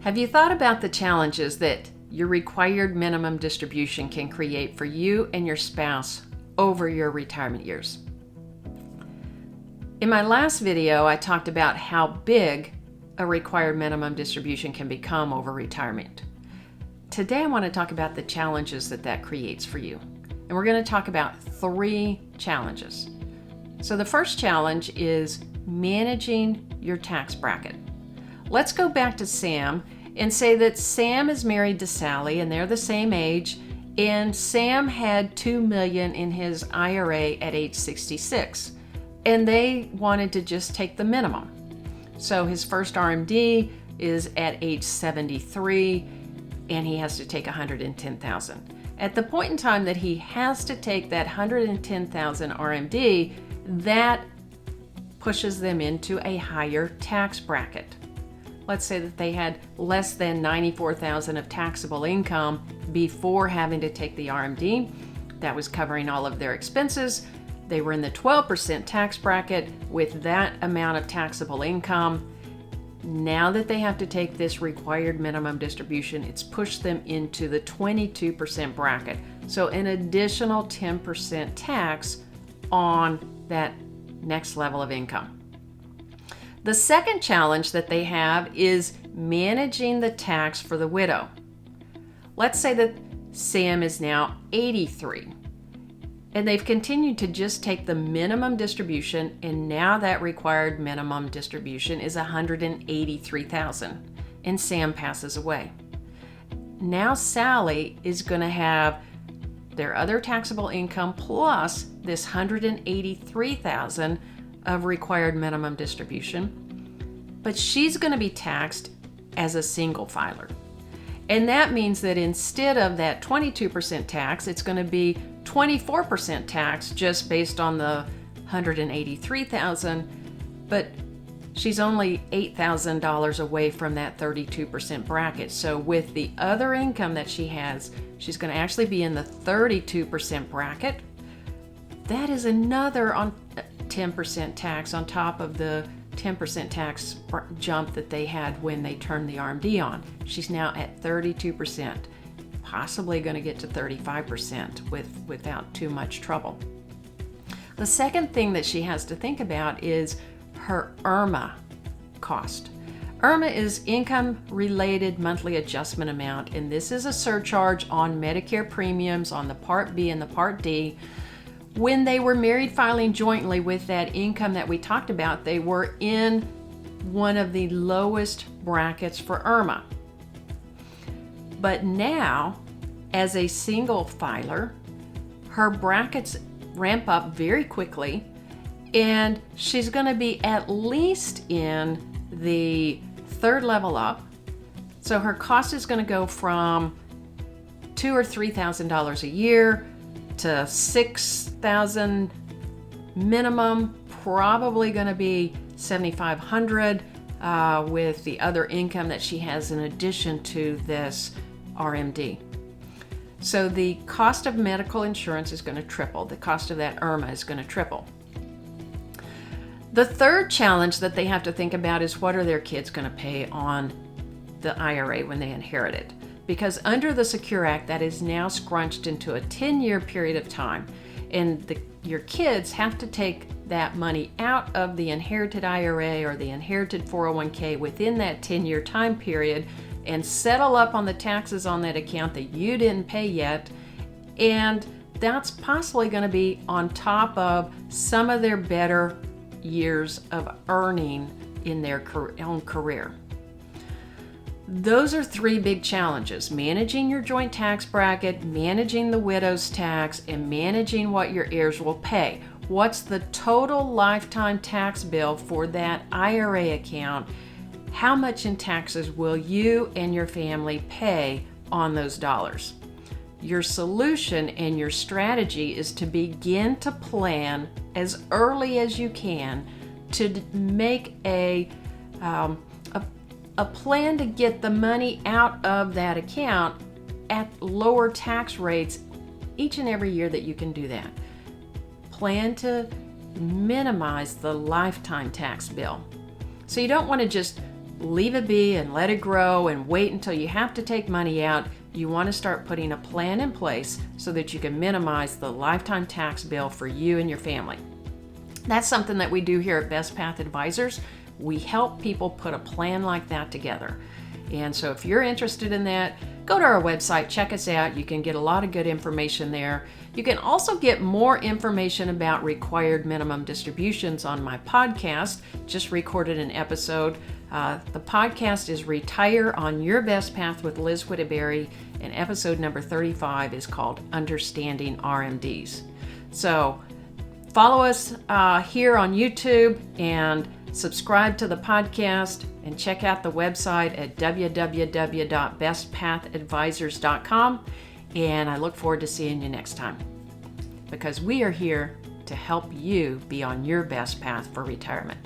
Have you thought about the challenges that your required minimum distribution can create for you and your spouse over your retirement years? In my last video, I talked about how big a required minimum distribution can become over retirement. Today, I want to talk about the challenges that creates for you. And we're going to talk about 3 challenges. So the first challenge is managing your tax bracket. Let's go back to Sam and say that Sam is married to Sally and they're the same age, and Sam had $2 million in his IRA at age 66, and they wanted to just take the minimum. So his first RMD is at age 73, and he has to take $110,000. At the point in time that he has to take that $110,000 RMD, that pushes them into a higher tax bracket. Let's say that they had less than $94,000 of taxable income before having to take the RMD. That was covering all of their expenses. They were in the 12% tax bracket with that amount of taxable income. Now that they have to take this required minimum distribution, it's pushed them into the 22% bracket. So an additional 10% tax on that next level of income. The second challenge that they have is managing the tax for the widow. Let's say that Sam is now 83, and they've continued to just take the minimum distribution, and now that required minimum distribution is $183,000, and Sam passes away. Now Sally is going to have their other taxable income plus this $183,000 of required minimum distribution, but she's going to be taxed as a single filer. And that means that instead of that 22% tax, it's going to be 24% tax just based on the $183,000, but she's only $8,000 away from that 32% bracket. So with the other income that she has, she's going to actually be in the 32% bracket. That is another 10% tax on top of the 10% tax jump that they had when they turned the RMD on. She's now at 32%, possibly going to get to 35% without too much trouble. The second thing that she has to think about is her IRMA cost. IRMA is income-related monthly adjustment amount, and this is a surcharge on Medicare premiums on the Part B and the Part D. When they were married filing jointly with that income that we talked about, they were in one of the lowest brackets for IRMA. But now, as a single filer, her brackets ramp up very quickly, and she's going to be at least in the third level up. So her cost is going to go from $2,000 or $3,000 a year to $6,000 minimum, probably going to be $7,500 with the other income that she has in addition to this RMD. So the cost of medical insurance is going to triple. The cost of that IRMA is going to triple. The third challenge that they have to think about is what are their kids going to pay on the IRA when they inherit it? Because under the Secure Act, that is now scrunched into a 10-year period of time. And your kids have to take that money out of the inherited IRA or the inherited 401k within that 10-year time period and settle up on the taxes on that account that you didn't pay yet. And that's possibly going to be on top of some of their better years of earning in their own career. Those are 3 big challenges: managing your joint tax bracket, managing the widow's tax, and managing what your heirs will pay. What's the total lifetime tax bill for that IRA account? How much in taxes will you and your family pay on those dollars? Your solution and your strategy is to begin to plan as early as you can to make a plan to get the money out of that account at lower tax rates each and every year that you can do that. Plan to minimize the lifetime tax bill. So you don't want to just leave it be and let it grow and wait until you have to take money out. You want to start putting a plan in place so that you can minimize the lifetime tax bill for you and your family. That's something that we do here at Best Path Advisors. We help people put a plan like that together. And so if you're interested in that, go to our website, check us out. You can get a lot of good information there. You can also get more information about required minimum distributions on my podcast. Just recorded an episode. The podcast is Retire on Your Best Path with Liz Whittaberry, and episode number 35 is called Understanding RMDs. So follow us here on YouTube and subscribe to the podcast and check out the website at www.bestpathadvisors.com. And I look forward to seeing you next time, because we are here to help you be on your best path for retirement.